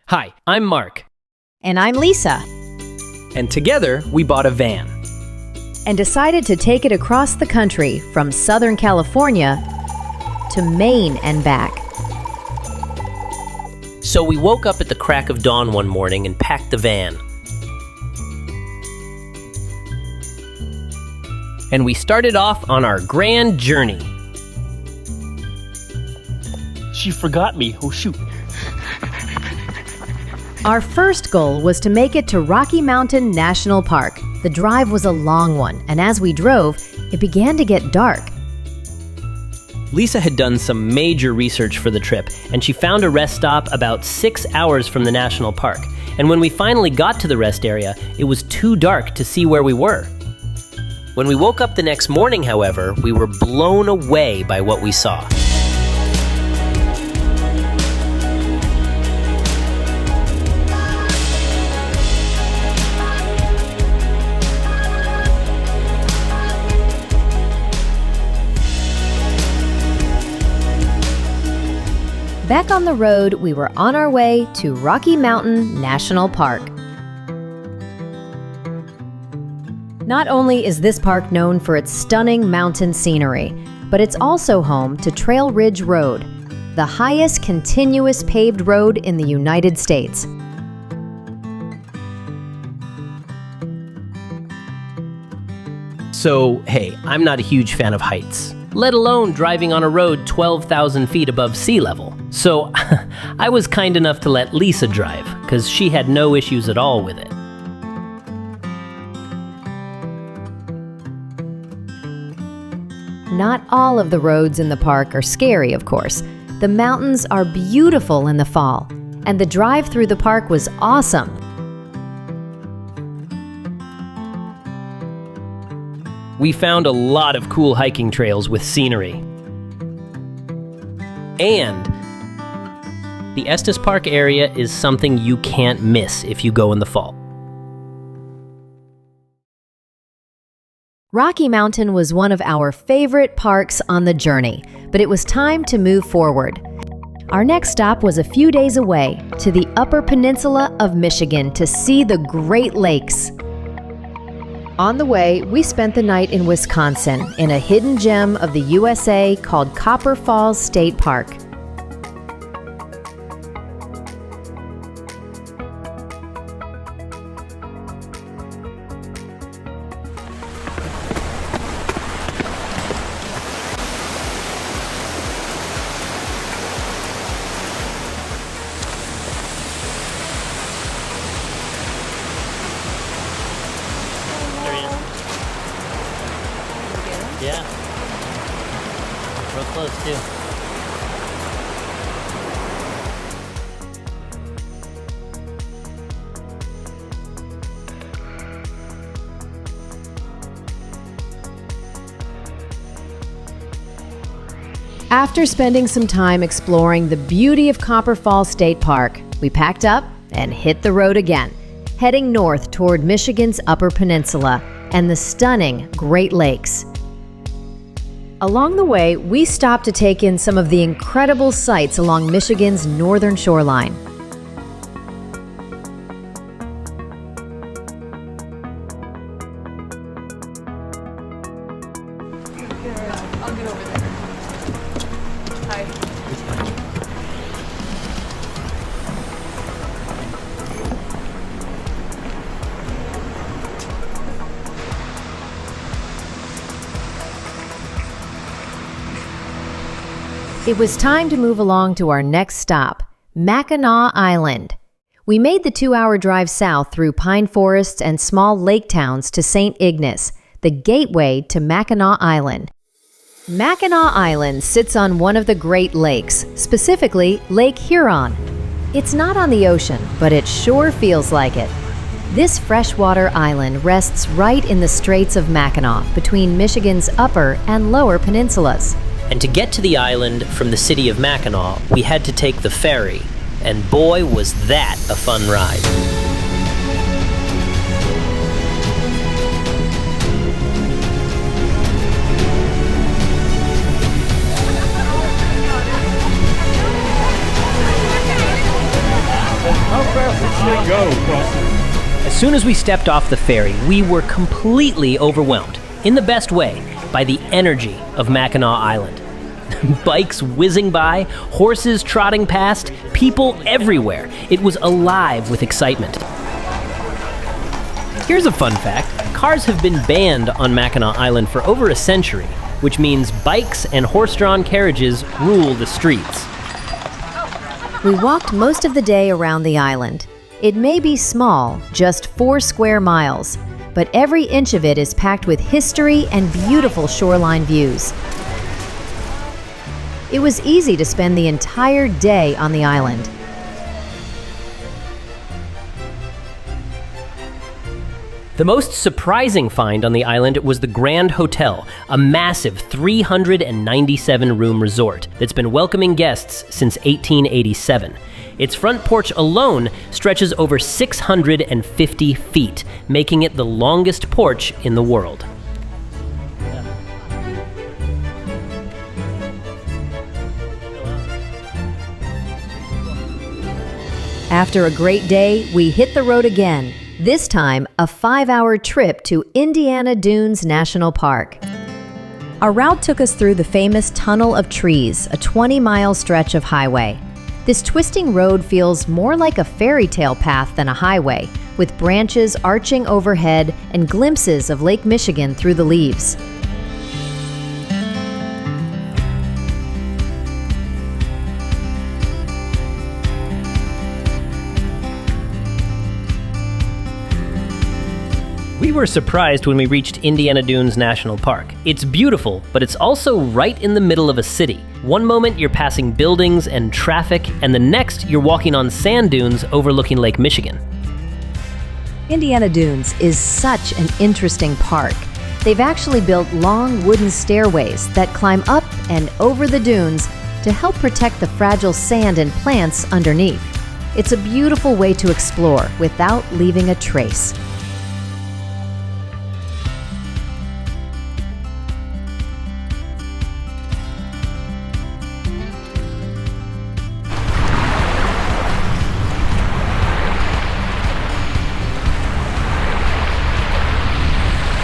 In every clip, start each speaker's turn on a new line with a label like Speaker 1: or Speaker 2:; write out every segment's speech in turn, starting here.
Speaker 1: Hi, I'm Marc.
Speaker 2: And I'm Lisa.
Speaker 1: And together, we bought a van.
Speaker 2: And decided to take it across the country from Southern California to Maine and back.
Speaker 1: So we woke up at the crack of dawn one morning and packed the van. And we started off on our grand journey.
Speaker 3: She forgot me. Oh, shoot.
Speaker 2: Our first goal was to make it to Rocky Mountain National Park. The drive was a long one, and as we drove, it began to get dark.
Speaker 1: Lisa had done some major research for the trip, and she found a rest stop about 6 hours from the national park. And when we finally got to the rest area, it was too dark to see where we were. When we woke up the next morning, however, we were blown away by what we saw.
Speaker 2: Back on the road, we were on our way to Rocky Mountain National Park. Not only is this park known for its stunning mountain scenery, but it's also home to Trail Ridge Road, the highest continuous paved road in the United States.
Speaker 1: So, hey, I'm not a huge fan of heights, let alone driving on a road 12,000 feet above sea level. So I was kind enough to let Lisa drive, because she had no issues at all with it.
Speaker 2: Not all of the roads in the park are scary, of course. The mountains are beautiful in the fall, and the drive through the park was awesome.
Speaker 1: We found a lot of cool hiking trails with scenery. And the Estes Park area is something you can't miss if you go in the fall.
Speaker 2: Rocky Mountain was one of our favorite parks on the journey, but it was time to move forward. Our next stop was a few days away to the Upper Peninsula of Michigan to see the Great Lakes. On the way, we spent the night in Wisconsin in a hidden gem of the USA called Copper Falls State Park.
Speaker 1: Yeah. Real close, too.
Speaker 2: After spending some time exploring the beauty of Copper Falls State Park, we packed up and hit the road again, heading north toward Michigan's Upper Peninsula and the stunning Great Lakes. Along the way, we stopped to take in some of the incredible sights along Michigan's northern shoreline.
Speaker 4: I'll get over there. Hi.
Speaker 2: It was time to move along to our next stop, Mackinac Island. We made the 2-hour drive south through pine forests and small lake towns to St. Ignace, the gateway to Mackinac Island. Mackinac Island sits on one of the Great Lakes, specifically Lake Huron. It's not on the ocean, but it sure feels like it. This freshwater island rests right in the Straits of Mackinac, between Michigan's upper and lower peninsulas.
Speaker 1: And to get to the island from the city of Mackinac, we had to take the ferry. And boy, was that a fun ride.
Speaker 3: Go across it.
Speaker 1: As soon as we stepped off the ferry, we were completely overwhelmed, in the best way, by the energy of Mackinac Island. Bikes whizzing by, horses trotting past, people everywhere. It was alive with excitement. Here's a fun fact. Cars have been banned on Mackinac Island for over a century, which means bikes and horse-drawn carriages rule the streets.
Speaker 2: We walked most of the day around the island. It may be small, just 4 square miles, but every inch of it is packed with history and beautiful shoreline views. It was easy to spend the entire day on the island.
Speaker 1: The most surprising find on the island was the Grand Hotel, a massive 397-room resort that's been welcoming guests since 1887. Its front porch alone stretches over 650 feet, making it the longest porch in the world.
Speaker 2: After a great day, we hit the road again. This time, a 5-hour trip to Indiana Dunes National Park. Our route took us through the famous Tunnel of Trees, a 20-mile stretch of highway. This twisting road feels more like a fairy tale path than a highway, with branches arching overhead and glimpses of Lake Michigan through the leaves.
Speaker 1: We were surprised when we reached Indiana Dunes National Park. It's beautiful, but it's also right in the middle of a city. One moment you're passing buildings and traffic, and the next you're walking on sand dunes overlooking Lake Michigan.
Speaker 2: Indiana Dunes is such an interesting park. They've actually built long wooden stairways that climb up and over the dunes to help protect the fragile sand and plants underneath. It's a beautiful way to explore without leaving a trace.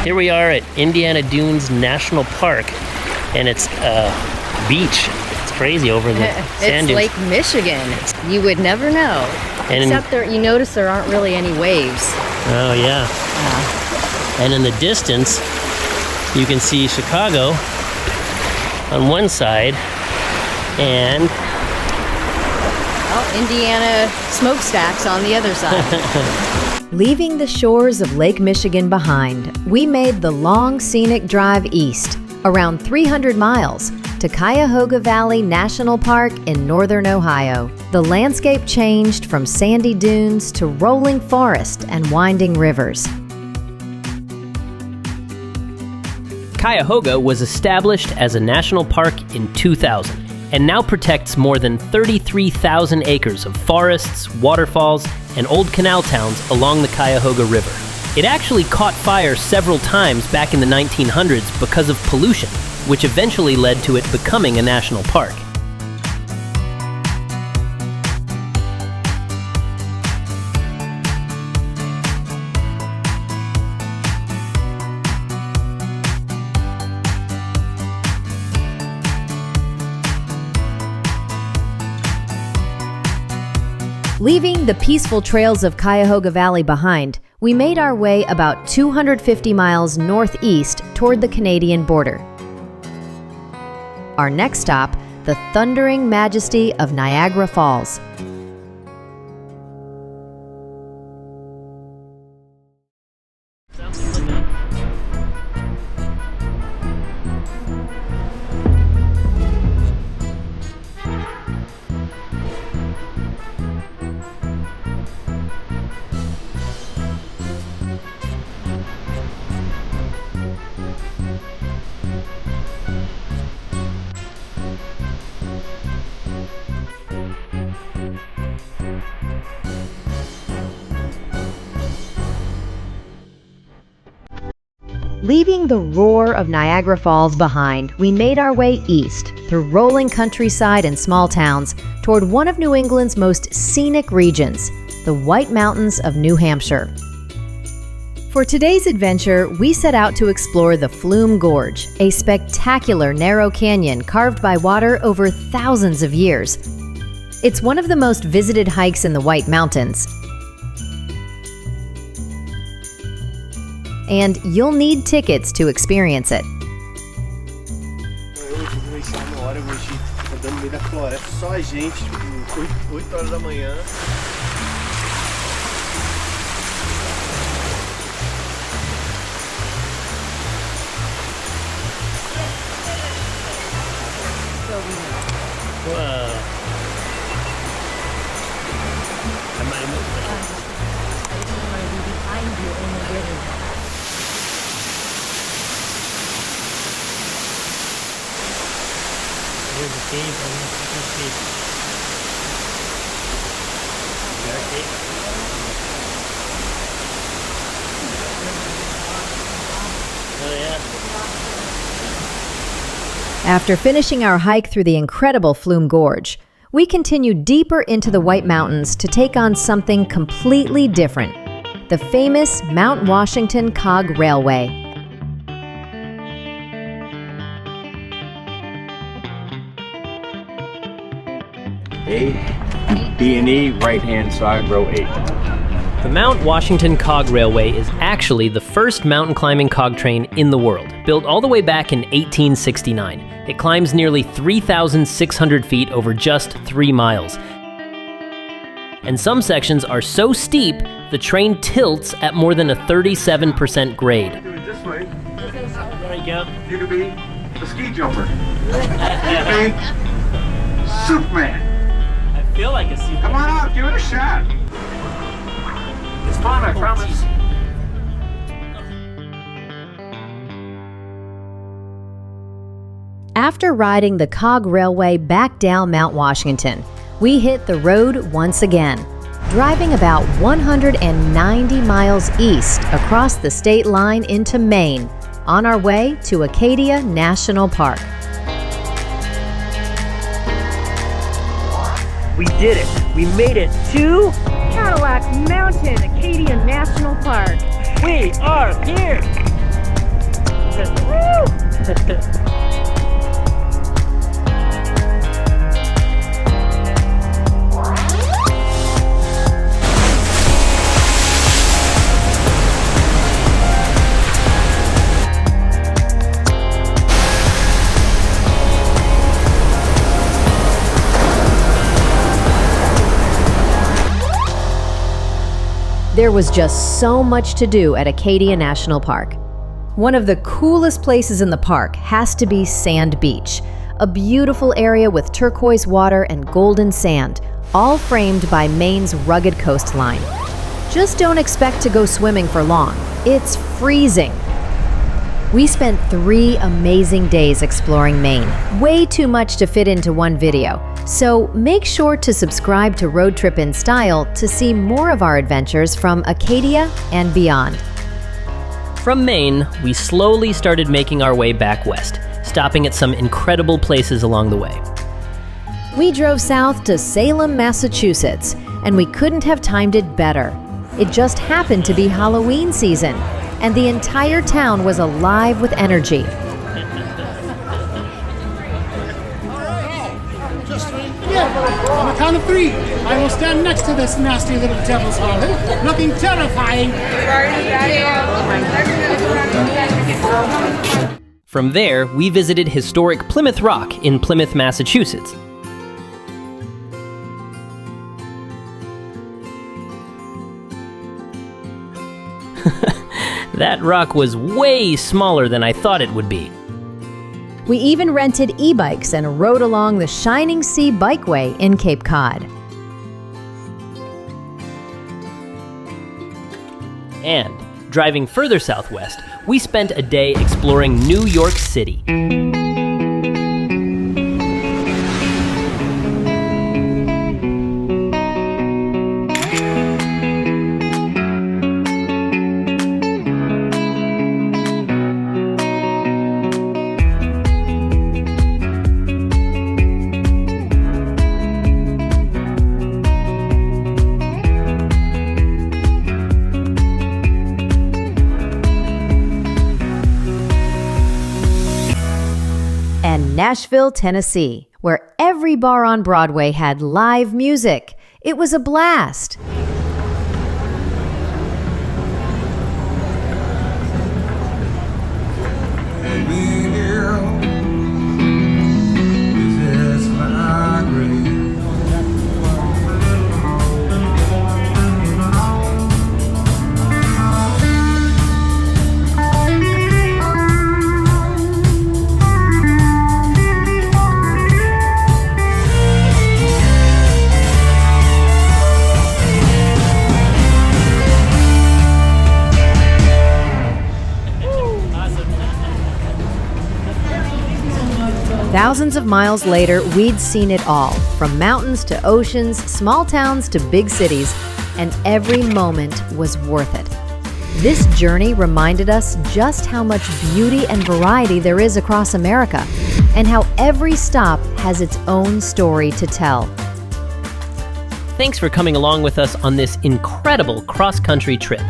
Speaker 1: Here we are at Indiana Dunes National Park, and it's a beach. It's crazy over the sand dunes.
Speaker 5: It's Lake Michigan. You would never know. Except you notice there aren't really any waves.
Speaker 1: Oh, yeah. And in the distance, you can see Chicago on one side, and
Speaker 5: Indiana smokestacks on the other side.
Speaker 2: Leaving the shores of Lake Michigan behind, we made the long scenic drive east, around 300 miles, to Cuyahoga Valley National Park in northern Ohio. The landscape changed from sandy dunes to rolling forest and winding rivers.
Speaker 1: Cuyahoga was established as a national park in 2000 and now protects more than 33,000 acres of forests, waterfalls, and old canal towns along the Cuyahoga River. It actually caught fire several times back in the 1900s because of pollution, which eventually led to it becoming a national park.
Speaker 2: Leaving the peaceful trails of Cuyahoga Valley behind, we made our way about 250 miles northeast toward the Canadian border. Our next stop, the thundering majesty of Niagara Falls. Leaving the roar of Niagara Falls behind, we made our way east through rolling countryside and small towns toward one of New England's most scenic regions, the White Mountains of New Hampshire. For today's adventure, we set out to explore the Flume Gorge, a spectacular narrow canyon carved by water over thousands of years. It's one of the most visited hikes in the White Mountains, and you'll need tickets to experience it. After finishing our hike through the incredible Flume Gorge, we continued deeper into the White Mountains to take on something completely different: the famous Mount Washington Cog Railway.
Speaker 6: A, B&E, right-hand side, row 8.
Speaker 1: The Mount Washington Cog Railway is actually the first mountain climbing cog train in the world, built all the way back in 1869. It climbs nearly 3,600 feet over just 3 miles. And some sections are so steep, the train tilts at more than a 37% grade.
Speaker 6: Do it this way.
Speaker 1: There you go.
Speaker 6: You could be a ski jumper. You could be Superman.
Speaker 1: I feel like a super.
Speaker 6: Come on out, give it a shot. It's fun, I promise.
Speaker 2: After riding the Cog Railway back down Mount Washington, we hit the road once again, driving about 190 miles east across the state line into Maine, on our way to Acadia National Park.
Speaker 1: We did it! We made it to
Speaker 7: Cadillac Mountain, Acadia National Park.
Speaker 1: We are here!
Speaker 2: There was just so much to do at Acadia National Park. One of the coolest places in the park has to be Sand Beach, a beautiful area with turquoise water and golden sand, all framed by Maine's rugged coastline. Just don't expect to go swimming for long. It's freezing. We spent 3 amazing days exploring Maine, way too much to fit into one video. So make sure to subscribe to Road Trip in Style to see more of our adventures from Acadia and beyond.
Speaker 1: From Maine, we slowly started making our way back west, stopping at some incredible places along the way.
Speaker 2: We drove south to Salem, Massachusetts, and we couldn't have timed it better. It just happened to be Halloween season, and the entire town was alive with energy.
Speaker 8: On the count of 3, I will stand next to this nasty little devil's harlot, looking terrifying.
Speaker 1: From there, we visited historic Plymouth Rock in Plymouth, Massachusetts. That rock was way smaller than I thought it would be.
Speaker 2: We even rented e-bikes and rode along the Shining Sea Bikeway in Cape Cod.
Speaker 1: And, driving further southwest, we spent a day exploring New York City.
Speaker 2: Nashville, Tennessee, where every bar on Broadway had live music. It was a blast. Thousands of miles later, we'd seen it all, from mountains to oceans, small towns to big cities, and every moment was worth it. This journey reminded us just how much beauty and variety there is across America, and how every stop has its own story to tell.
Speaker 1: Thanks for coming along with us on this incredible cross-country trip.